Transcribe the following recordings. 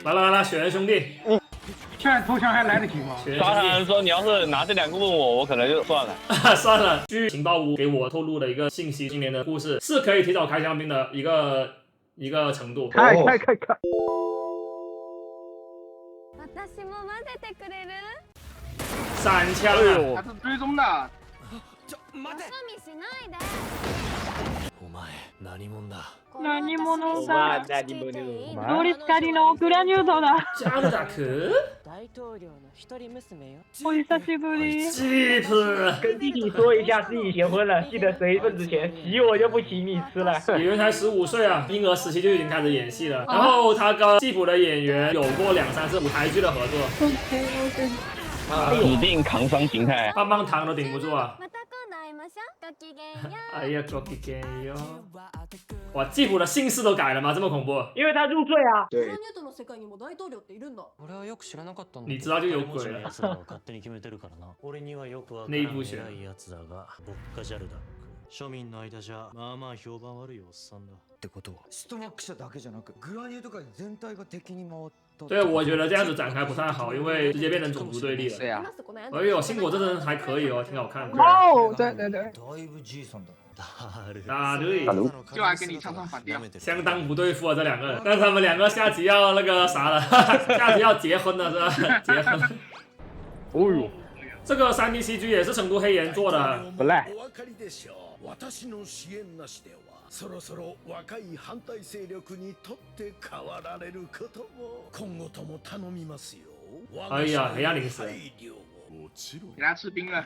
来了来了，雪人兄弟，现在投降还来得及吗？雪人沙坦兄人说你要是拿这2个问我，我可能就算了。弟，算了。据情报屋给我透露的一个信息，今年的故事是可以提早开香槟的一个程度。看。私も混ぜてくれる？闪枪啊！他是追踪的。くしゃみしないで。お前何者だ？何者だ？哇何者通りすがりのグラニュードだ。加勒达克，大統領の一人娘よ。お久しぶり。吉普，跟弟弟说一下，自己结婚了，记得随份子钱，洗我就不请你吃了。演员才15岁啊，婴儿时期就已经开始演戏了。然后他跟吉普的演员有过2、3次舞台剧的合作，指定扛伤形态。棒棒糖都顶不住啊！また今度会いましょう。ごきげんよう。哎呀，ごきげんよう。哇，吉普的姓氏都改了吗？这么恐怖？因为他入赘啊。グラニュートの世界にも大統領っているんだ。俺はよく知らなかったんだ。你知道就有鬼了。奴らが勝手に決めてるからな。俺にはよくわからん偉いやつだが、ボッカジャルダック。庶民の間じゃまあまあ評判悪いおっさんだ。ってことは、ストマック社だけじゃなく、グラニュート界全体が敵に回った。对，我觉得这样子展开不太好，因为直接变成种族对立了。对呀。哎呦，星果这人还可以哦，挺好看的。哦，对对对。だいぶじいさんだな。啊，对，就爱跟你唱唱反调。相当不对付啊，这2个人。但是他们2个下集要那个啥了，下集要结婚了是吧？结婚。哦呦，这个3D CG 也是成都黑岩做的，不赖。私の支援なしではそろそろ若い反対勢力にとって変わられることを今後とも頼みますよ。哎呀，黑暗零食，给他吃冰了，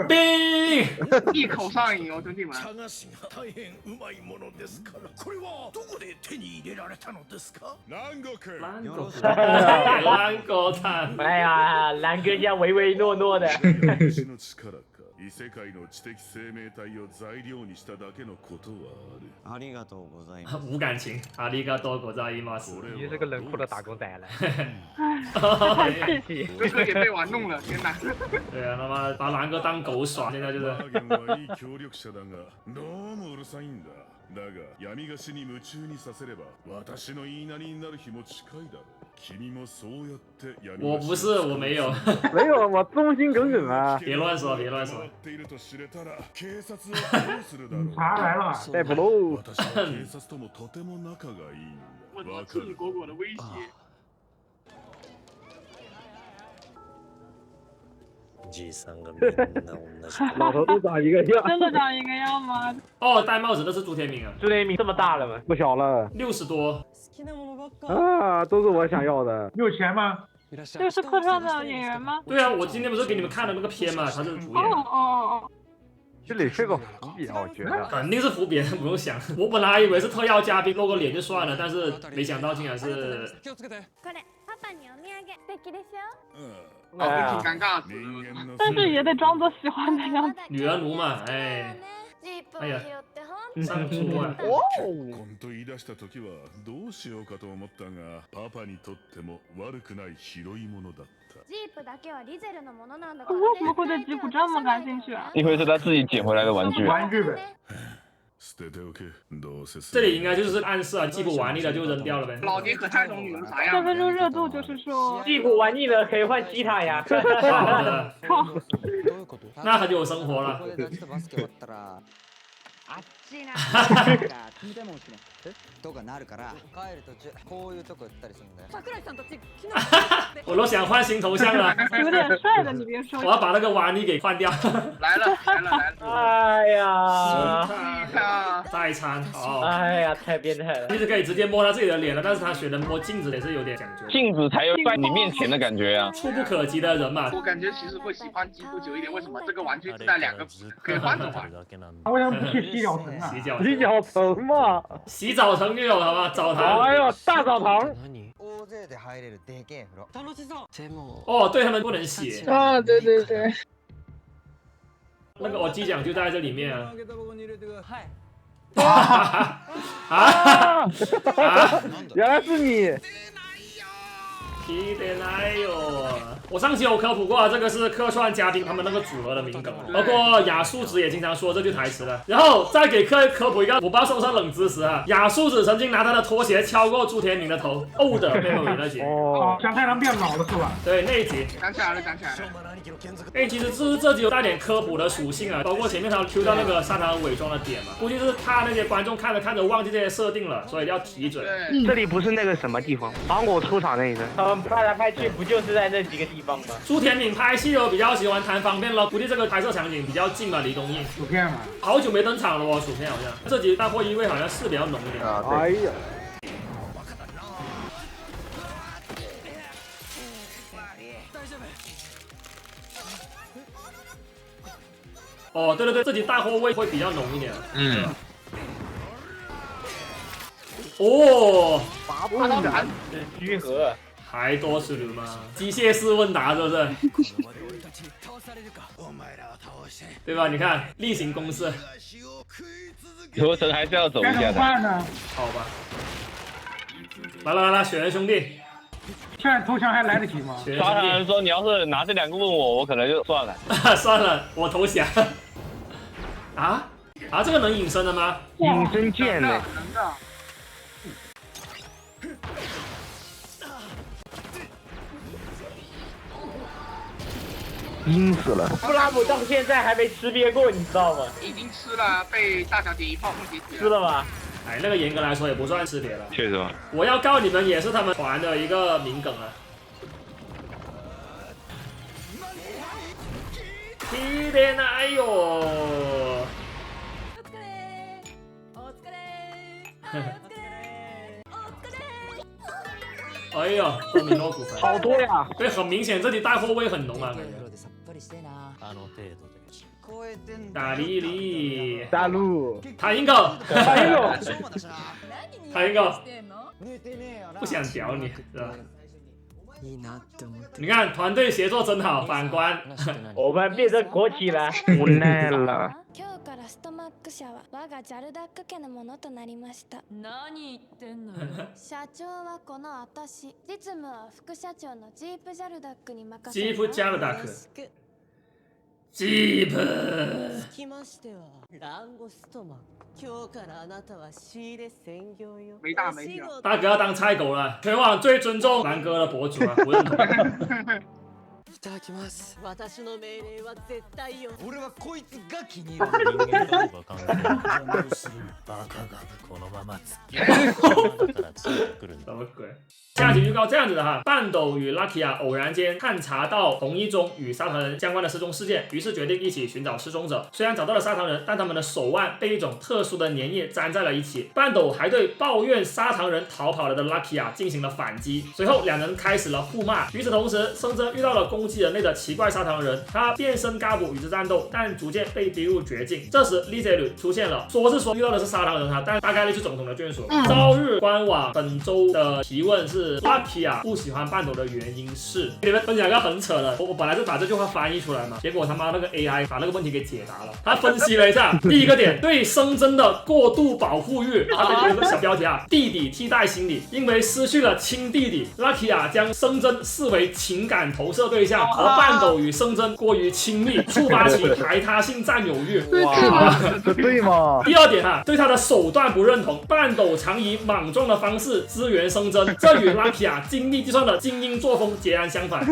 冰，一口上瘾哦，兄弟们。茶菓子が大変うまいものですから。これはどこで手に入れられたのですか？南国。蓝狗蛋。哎呀，蓝哥家唯唯诺诺的。異世界の知的生命体を材料にしただけのことはある。ありがとうございます。无感情，阿里嘎多国在伊马斯。你是个冷酷的打工仔了。太气气。哥哥也被玩弄了，天哪！对啊，他妈把蓝哥当狗耍，现在就是。バーゲンはいい協力者だが、どうもうるさいんだ。だが闇菓子に夢中にさせれば私の言いなりになる日も近いだろう。君もそうやって闇我不是，我没有。没有，我忠心耿耿啊。别乱说，别乱说。警察をどうするだろう。查来了，逮捕喽！私は警察ともとても仲がいいんだ。我赤果果的威胁。じいさんがみんな同じ。老头都长一个样。真的长一个样吗？哦，戴帽子的是朱天明啊，朱天明这么大了吗？不小了60多。好きなものばっか。啊，都是我想要的。有钱吗？这个是客串的演员吗？对啊，我今天不是给你们看了那个片嘛，他是主演。哦。这里是个伏笔啊，我觉得。肯定是伏笔，不用想。我本来以为是特邀嘉宾露个脸就算了，但是没想到竟然是。これパパにお土産。素敵でしょ？啊，挺尴尬。但是也得装作喜欢的样子。女儿奴嘛，哎。哎呀，上书啊！婚と言い出した時はどうしようかと思ったが、パパにとっても悪くない広いものだった。ジープだけはリゼルのものなんだから。为什么会对吉普这么感兴趣啊？一会是他自己捡回来的玩具。玩具呗。这里应该就是暗示啊，吉普玩腻了就扔掉了呗。老爹和太懂女儿啥样？这分钟热度就是说，吉普玩腻了可以换吉他呀。好的，那他就有生活了。あっちな冷たいもん好きねとかなるから帰る途中こういうとこ行ったりするんだよ。桜井さんたち昨日。我都想换新头像了，有点帅的，你别说。我要把那个瓦尼给换掉。来了来了来了！哎呀，再餐好。哎呀，太变态了。其实可以直接摸他自己的脸了，但是他选择摸镜子也是有点讲究。镜子才有在你面前的感觉啊，触不可及的人嘛。我感觉其实会喜欢吉普久一点，为什么？这个玩具自带2个，可以换着玩。为什么不去洗脚城啊？洗脚城嘛，洗澡城就有了嘛，澡堂。哎呦，大澡堂。大勢で入れるでけえ風呂。楽しそう。でも。哦，对他们不能洗。啊，对对对。那个我机奖就在这里面啊。原来是你。皮的来哟！我上期有科普过啊，这个是客串嘉宾他们那个组合的名梗，包括雅树子也经常说这句台词的。然后再给科普一个，我不知道算不算冷知识啊？雅树子曾经拿他的拖鞋敲过朱天明的头，欧的背后有那集。哦，小太郎变老了是吧？对，那一集。想起来了。其实这集有带点科普的属性啊，包括前面他 Q 到那个砂糖伪装的点嘛，估计是怕那些观众看着忘记这些设定了，所以要提嘴。这里不是那个什么地方，帮我出场那一个。他们拍来拍去不就是在那几个地方吗？朱天敏拍戏比较喜欢谈方便了，估计这个拍摄场景比较近嘛，离东映。薯片嘛，好久没登场了哦，薯片好像这集大货衣味好像是比较浓一点。哎呀。哦，对，这集大货味会比较浓一点。哦，居合还多是流吗？机械式问答是不是？对吧？你看例行公事，流程还是要走一下的。该怎么办呢？好吧。来，雪人兄弟，现在投降还来得及吗？沙滩人说你要是拿这两个问我可能就算了。算了，我投降。啊，这个能隐身的吗？隐身剑呢？能的。阴死了！布拉姆到现在还没吃瘪过，你知道吗？已经吃了，被大小姐一炮轰解决。吃了吗？哎，那个严格来说也不算吃瘪了。确实吧。我要告你们也是他们传的一个名梗啊。皮的哎呦！哎呀，多米诺骨牌好多呀！对，很明显这里带货味很浓啊，感觉。大力力，大陆，他一个，不想屌你，是吧？你看团队协作真好，反观我们变成国企了，无奈了。今日からストマック社は我がジャルダック家のものとなりました。何言ってんのよ。社長はこの私、実務は副社長のジープジャルダックに任せジープジャルダック。ジープ。つきましてはランゴストマン。今日からあなたは仕入れ専業よ。没大没小。大哥要当菜狗了，全网最尊重南哥的博主啊，不认同。いただきます。私の命令は絶対よ。俺はこいつが気に入る。このまま付き合うからついてくるんだ。什么鬼？下集预告这样子的哈，半斗与 Luckia 偶然间探查到同一宗与沙糖人相关的失踪事件，于是决定一起寻找失踪者。虽然找到了沙糖人，但他们的手腕被一种特殊的粘液粘在了一起。半斗还对抱怨沙糖人逃跑了的 Luckia 进行了反击，随后两人开始了互骂。与此同时，生真遇到了攻击人类的奇怪沙糖人，他变身嘎补与之战斗，但逐渐被逼入绝境。这时丽姐女出现了，说遇到的是沙糖人哈，但大概率是总统的眷属。朝日官网本周的提问是。Luckia 不喜欢半斗的原因是，你们分享个很扯的，我本来是把这句话翻译出来嘛，结果他妈那个 AI 把那个问题给解答了。他分析了一下，第一个点，对生真的过度保护欲，他有个小标题啊，弟弟替代心理，因为失去了亲弟弟 ，Luckia 将生真视为情感投射对象，而半斗与生真过于亲密，触发其排他性占有欲。哇，这对吗？第二点哈，对他的手段不认同，半斗常以莽撞的方式支援生真，这与 Luckia 精密计算的精英作风截然相反。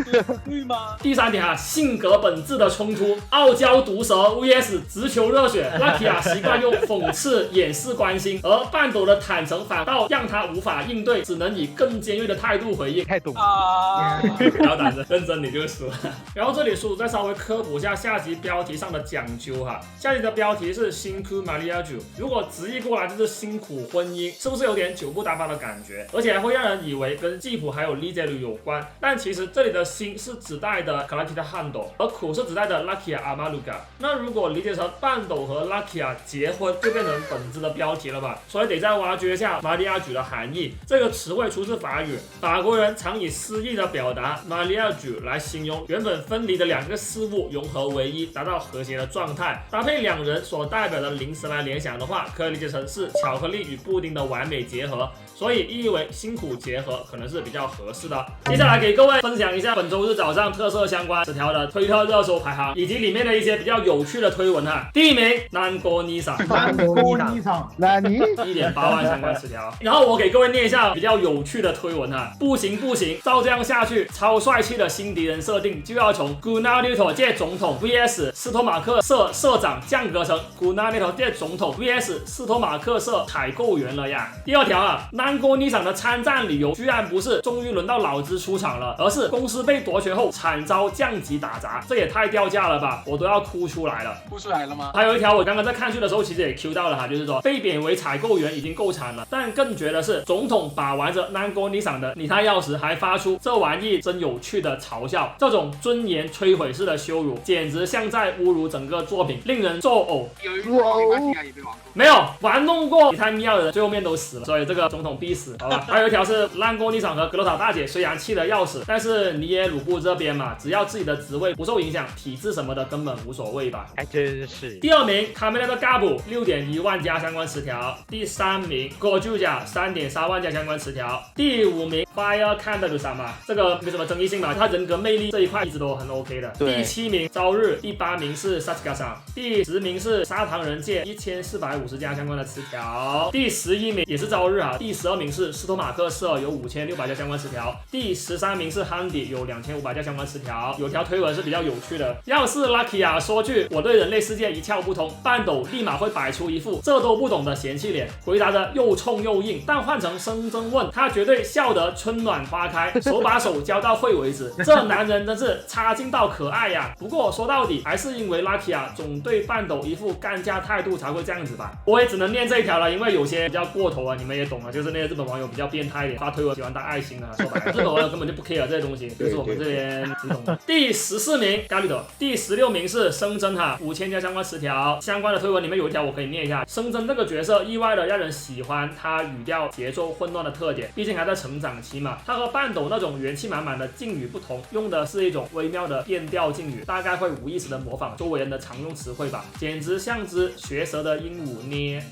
对吗？第三点哈，性格本质的冲突，傲娇毒舌 vs 直球热血。Luckia 习惯用讽刺掩饰关心，而半斗的坦诚反倒让他无法应对，只能以更尖锐的态度回应。太懂啊！不要胆子，认真你就输了。然后这里叔叔再稍微科普一下下集标题上的讲究哈。下集的标题是辛苦玛利亚酒，如果直译过来就是辛苦婚姻，是不是有点九不搭八的感觉？而且还会让人以为跟吉普还有丽姐女有关，但其实这里的辛是指代的 Kalakita Hando， 而苦是指代的 Luckia Amaluga。那如果理解成半斗和 Luckia 结婚，就变成本支的标题了吧？所以得再挖掘一下玛利亚酒的含义。这个词汇出自法语，法国人常以诗意的表达玛利亚酒来形容原本分离的两个事物融合为一，达到和谐的状态。搭配两人所代表的零食来联想的话，可以理解成是巧克力与布丁的完美结合。所以意为辛苦结合可能是比较合适的。接下来给各位分享一下本周日早上特色相关词条的推特热搜排行，以及里面的一些比较有趣的推文哈。第1名南国尼桑1.8万相关词条。然后我给各位念一下比较有趣的推文哈。不行，照这样下去，超帅气的新敌人设定就要从 Gunnar 界总统 vs 斯托马克社社长降格成 Gunnar 界总统 vs 斯托马克社采购员了呀。第2条啊，南国尼桑的参战理由居然不是终于轮到老子出场了，而是公司被夺权后惨遭降级打砸，这也太掉价了吧，我都要哭出来了。哭出来了吗？还有一条我刚刚在看剧的时候其实也 Q 到了哈，就是说被贬为采购员已经够惨了，但更绝的是总统把玩着南国尼桑的拟态钥匙还发出这玩意真有趣的嘲笑，这种尊严摧毁式的羞辱简直像在侮辱整个作品，令人作呕。有一部马西亚也被玩过，没有玩弄过拟态密钥的人最后面都死了，所以这个总统必死，好吧。还有一条是南国尼桑和格罗塔大姐虽然弃了钥匙，但是尼耶鲁布这边嘛，只要自己的职位不受影响，体制什么的根本无所谓吧。还真是。第2名卡梅拉的 Gabu 6.1万加相关词条。第3名 Gojuja 3.3万加相关词条。第5名 Fire Candle sama 这个没什么争议性嘛，他人格魅力这一块一直都很 OK 的。第7名朝日，第8名是 Sasuke 上，第10名是砂糖人界1450加相关的词条。第11名也是朝日啊，第12名是斯托马克社有5600加相关词条。第13名是 Handy 有2500加相关词条。有条推文是比较有趣的，要是 Lucky 啊说句我对人类世界一窍不通，半斗立马会摆出一副这都不懂的嫌弃脸，回答的又冲又硬，但换成生真问他绝对笑得春暖花开，手把手教到会为止。这男人真是差劲到可爱呀。不过说到底还是因为 Lucky 啊总对半斗一副干架态度才会这样子吧。我也只能念这一条了，因为有些比较过头啊，你们也懂了，就是那些日本网友比较变态一点，发推文喜欢带爱心啊，说白了日本网友根本就不 care 这些东西，就是我们这边你懂的。第14名咖喱的，第16名是生真哈5000加相关词条。相关的推文里面有一条我可以念一下，生真这个角色意外的让人喜欢他语调节奏混乱的特点，毕竟还在成长期嘛。他和半斗那种元气满满的敬语不同，用的是一种微妙的变调敬语，大概会无意识的模仿周围人的常用词汇吧，简直像只学舌的鹦鹉捏，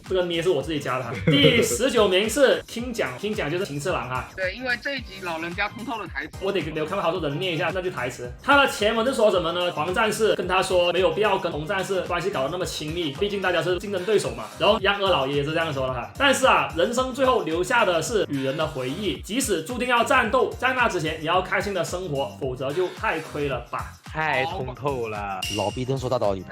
这个捏是我自己加的哈。第19名是听讲就是秦次郎哈。对，因为这一集老人家通透的台词，我得给看到好多人念一下那句台词。他的前文是说什么呢？黄战士跟他说没有必要跟红战士关系搞得那么亲密，毕竟大家是竞争对手嘛。然后央二老爷也是这样说的哈。但是啊，人生最后留下的是与人的回忆，即使注定要战斗，在那之前也要开心的生活，否则就太亏了吧。太通透了，老逼灯说大道理，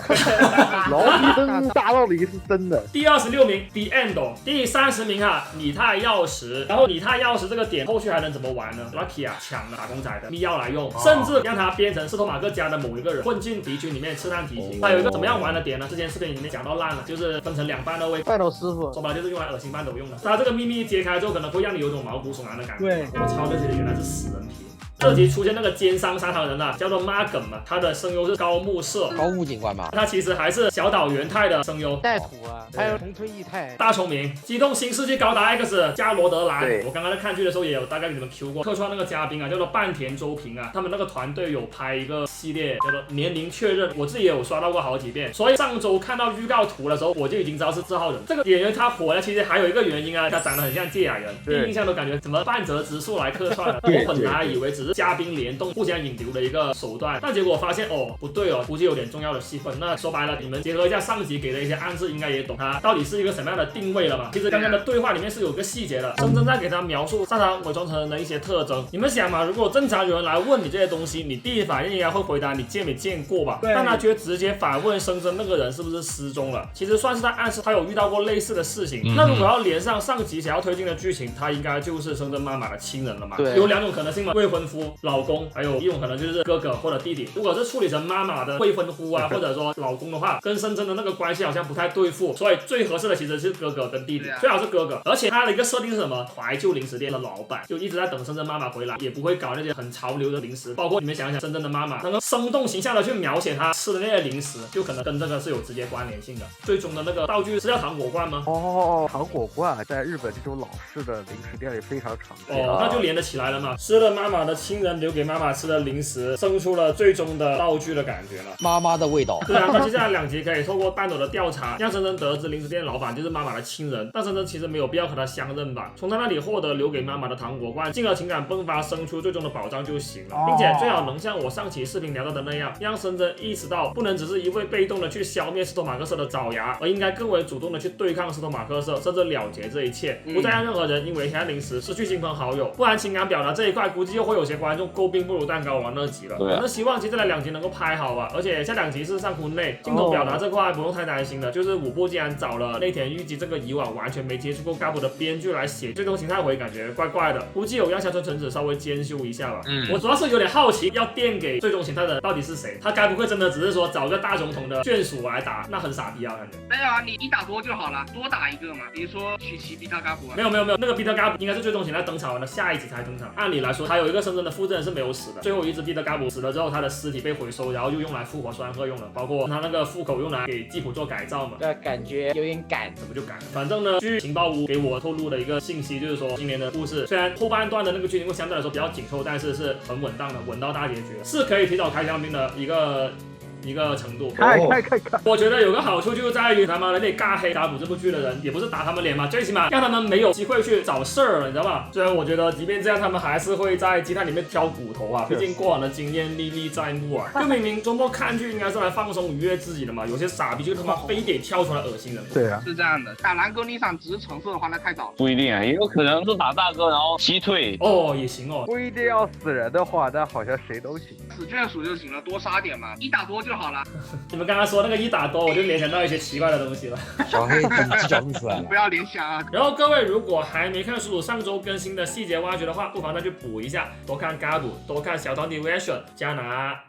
老逼灯大道理是真的。第26名 The End， 第30名啊拟态钥匙。然后拟态钥匙这个点后续还能怎么玩呢 ？Lucky 啊抢了打工仔的密钥来用，甚至让他变成斯托马克家的某一个人，混进敌军里面刺探敌情。还有一个怎么样玩的点呢？之前视频里面讲到烂了，就是分成2半的位，半斗师傅说白了就是用来恶心半斗用的。他这个秘密揭开之后，可能会让你有种毛骨悚然的感觉。对，我操，这些原来是死人皮。这集出现那个奸商砂糖人啊，叫做妈梗嘛，他的声优是高木社，高木警官嘛，他其实还是小岛元太的声优，带土啊，还有重村义太，大聪明，机动新世纪高达 X 加罗德兰。我刚刚在看剧的时候也有大概给你们 Q 过，客串那个嘉宾啊，叫做半田周平啊，他们那个团队有拍一个系列叫做年龄确认，我自己也有刷到过好几遍，所以上周看到预告图的时候，我就已经知道是这号人。这个演员他火了，其实还有一个原因啊，他长得很像芥雅人，第一印象都感觉怎么半泽直树来客串了，我本来以为只是嘉宾联动互相引流的一个手段，但结果发现哦不对哦，估计有点重要的戏份。那说白了，你们结合一下上集给的一些暗示，应该也懂他到底是一个什么样的定位了嘛。其实刚刚的对话里面是有个细节的，深圳在给他描述砂糖伪装成人的一些特征。你们想嘛，如果正常有人来问你这些东西，你第一反应应该会回答你见没见过吧？但他却直接反问深圳那个人是不是失踪了，其实算是在暗示他有遇到过类似的事情。那如果要连上上集想要推进的剧情，他应该就是深圳妈妈的亲人了嘛。有2种可能性嘛，未婚夫、老公，还有一种可能就是哥哥或者弟弟。如果是处理成妈妈的未婚夫啊，或者说老公的话，跟深圳的那个关系好像不太对付，所以最合适的其实是哥哥跟弟弟，最好是哥哥。而且他的一个设定是什么？怀旧零食店的老板就一直在等深圳妈妈回来，也不会搞那些很潮流的零食。包括你们想想，深圳的妈妈能够生动形象的去描写她吃的那些零食，就可能跟这个是有直接关联性的。最终的那个道具是叫糖果罐吗？糖果罐在日本这种老式的零食店里非常常见。那就连得起来了嘛。吃了妈妈的亲人留给妈妈吃的零食生出了最终的道具的感觉了。妈妈的味道。对啊，那接下来2集可以透过半斗的调查，让深深得知零食店老板就是妈妈的亲人，但深深其实没有必要和他相认吧，从他那里获得留给妈妈的糖果罐，进而情感迸发，生出最终的宝藏就行了，并且最好能像我上期视频聊到的那样，让深深意识到不能只是一味被动的去消灭斯托马克社的爪牙，而应该更为主动的去对抗斯托马克社，甚至了结这一切，不再让任何人因为黑暗零食失去亲朋好友，不然情感表达这一块估计又会有些观众诟病不如蛋糕王那集了。那希望接下来2集能够拍好吧，而且下2集是上婚内，镜头表达这块不用太担心的，就是5部既然找了内田裕基这个以往完全没接触过干部的编剧来写最终形态回，感觉怪怪的，估计有让乡村橙子稍微兼修一下吧。我主要是有点好奇，要垫给最终形态的到底是谁？他该不会真的只是说找个大总统的眷属来打？那很傻逼啊，感觉。没有啊，你一打多就好了，多打一个嘛。比如说曲奇比特嘎布啊。没有，那个比特嘎布应该是最终形态登场完的下一集才登场。按理来说，他有一个深圳的附身是没有死的，最后一只比特嘎布死了之后，他的尸体被回收，然后又用来复活酸鹤用了，包括他那个腹口用来给吉普做改造嘛。这感觉有点赶，怎么就赶？反正呢，据情报屋给我透露的一个信息就是说，今年的故事虽然后半段的那个剧情会相对来说比较紧凑，但是是很稳当的，稳到大结局，是可以提早开香槟的一个程度。看，我觉得有个好处就在于他妈的那尬黑打补这部剧的人，也不是打他们脸嘛，最起码让他们没有机会去找事儿了，你知道吧？虽然我觉得即便这样，他们还是会在鸡蛋里面挑骨头啊，毕竟过往的经验历历在目啊。就明明周末看剧应该是来放松愉悦自己的嘛，有些傻逼就他妈非得跳出来恶心人。对啊，是这样的，打蓝勾你上只是橙色的话，那太早了。不一定啊，也有可能是打大哥然后击退。哦，也行哦。不一定要死人的话，但好像谁都行。死眷属就行了，多杀点嘛，一打多就好了。你们刚刚说那个一打多，我就联想到一些奇怪的东西了。小黑犄角露出来了。不要联想啊。然后各位如果还没看叔叔上周更新的细节挖掘的话，不妨再去补一下，多看嘎补，多看小团体 reaction，加拿。